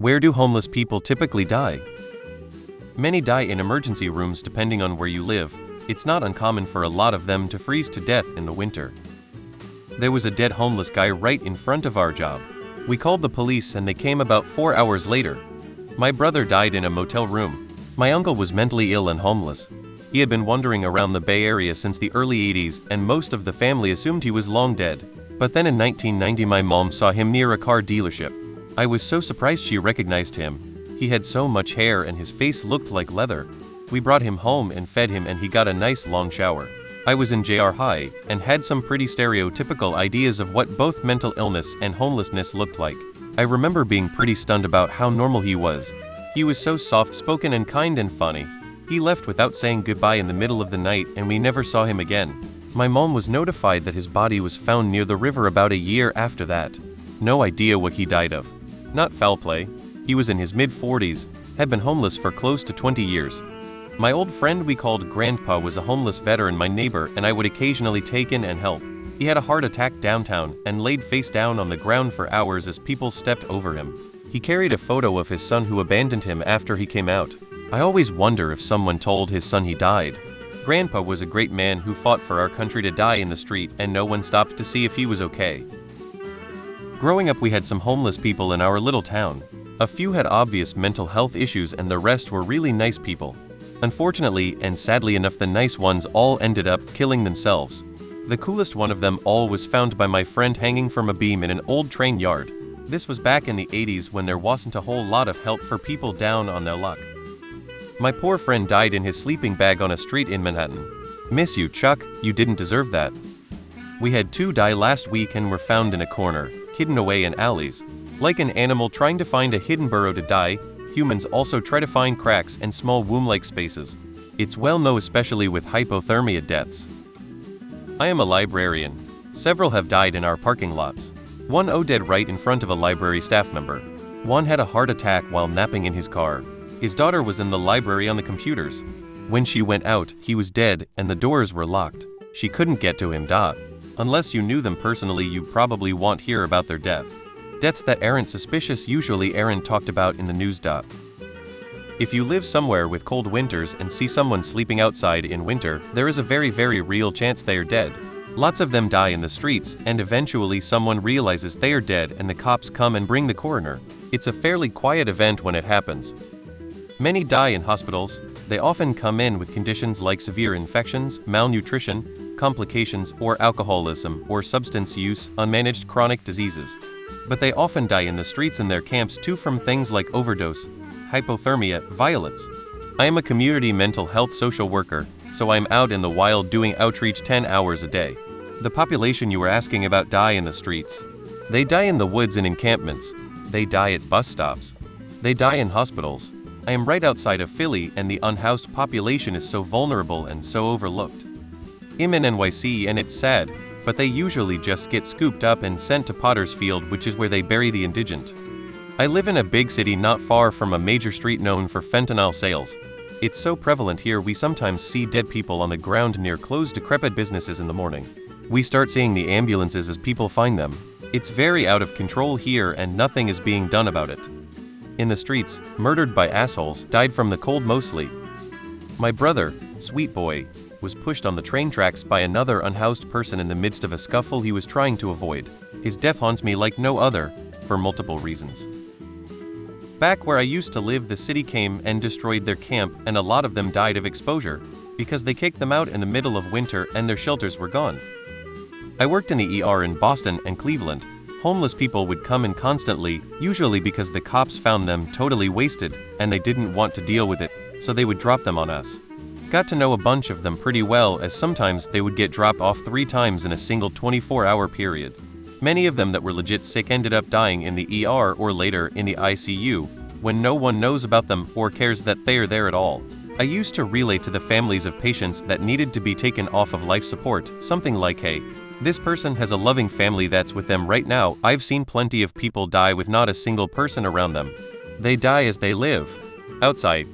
Where do homeless people typically die? Many die in emergency rooms depending on where you live. It's not uncommon for a lot of them to freeze to death in the winter. There was a dead homeless guy right in front of our job. We called the police and they came about 4 hours later. My brother died in a motel room. My uncle was mentally ill and homeless. He had been wandering around the Bay Area since the early 80s and most of the family assumed he was long dead. But then in 1990 my mom saw him near a car dealership. I was so surprised she recognized him. He had so much hair and his face looked like leather. We brought him home and fed him and he got a nice long shower. I was in JR High and had some pretty stereotypical ideas of what both mental illness and homelessness looked like. I remember being pretty stunned about how normal he was. He was so soft-spoken and kind and funny. He left without saying goodbye in the middle of the night and we never saw him again. My mom was notified that his body was found near the river about a year after that. No idea what he died of. Not foul play. He was in his mid-40s, had been homeless for close to 20 years. My old friend we called Grandpa was a homeless veteran, my neighbor, and I would occasionally take in and help. He had a heart attack downtown and laid face down on the ground for hours as people stepped over him. He carried a photo of his son who abandoned him after he came out. I always wonder if someone told his son he died. Grandpa was a great man who fought for our country to die in the street and no one stopped to see if he was okay. Growing up we had some homeless people in our little town. A few had obvious mental health issues and the rest were really nice people. Unfortunately, and sadly enough, the nice ones all ended up killing themselves. The coolest one of them all was found by my friend hanging from a beam in an old train yard. This was back in the 80s when there wasn't a whole lot of help for people down on their luck. My poor friend died in his sleeping bag on a street in Manhattan. Miss you, Chuck, you didn't deserve that. We had 2 die last week and were found in a corner, hidden away in alleys. Like an animal trying to find a hidden burrow to die, humans also try to find cracks and small womb-like spaces. It's well known especially with hypothermia deaths. I am a librarian. Several have died in our parking lots. One dead right in front of a library staff member. One had a heart attack while napping in his car. His daughter was in the library on the computers. When she went out, he was dead and the doors were locked. She couldn't get to him. Unless you knew them personally, you probably won't hear about their death. Deaths that aren't suspicious usually aren't talked about in the news. If you live somewhere with cold winters and see someone sleeping outside in winter, there is a very real chance they are dead. Lots of them die in the streets, and eventually someone realizes they are dead and the cops come and bring the coroner. It's a fairly quiet event when it happens. Many die in hospitals. They often come in with conditions like severe infections, malnutrition, complications, or alcoholism or substance use, unmanaged chronic diseases. But they often die in the streets in their camps too from things like overdose, hypothermia, violence. I am a community mental health social worker, so I'm out in the wild doing outreach 10 hours a day. The population you were asking about die in the streets. They die in the woods and encampments. They die at bus stops. They die in hospitals. I am right outside of Philly and the unhoused population is so vulnerable and so overlooked. I'm in NYC and it's sad, but they usually just get scooped up and sent to Potter's Field, which is where they bury the indigent. I live in a big city not far from a major street known for fentanyl sales. It's so prevalent here we sometimes see dead people on the ground near closed decrepit businesses in the morning. We start seeing the ambulances as people find them. It's very out of control here and nothing is being done about it. In the streets, murdered by assholes, died from the cold mostly. My brother, sweet boy, was pushed on the train tracks by another unhoused person in the midst of a scuffle he was trying to avoid. His death haunts me like no other, for multiple reasons. Back where I used to live, the city came and destroyed their camp and a lot of them died of exposure, because they kicked them out in the middle of winter and their shelters were gone. I worked in the ER in Boston and Cleveland. Homeless people would come in constantly, usually because the cops found them totally wasted and they didn't want to deal with it, so they would drop them on us. Got to know a bunch of them pretty well, as sometimes they would get dropped off 3 times in a single 24-hour period. Many of them that were legit sick ended up dying in the ER or later in the ICU, when no one knows about them or cares that they are there at all. I used to relay to the families of patients that needed to be taken off of life support, something like, hey, this person has a loving family that's with them right now. I've seen plenty of people die with not a single person around them. They die as they live. Outside.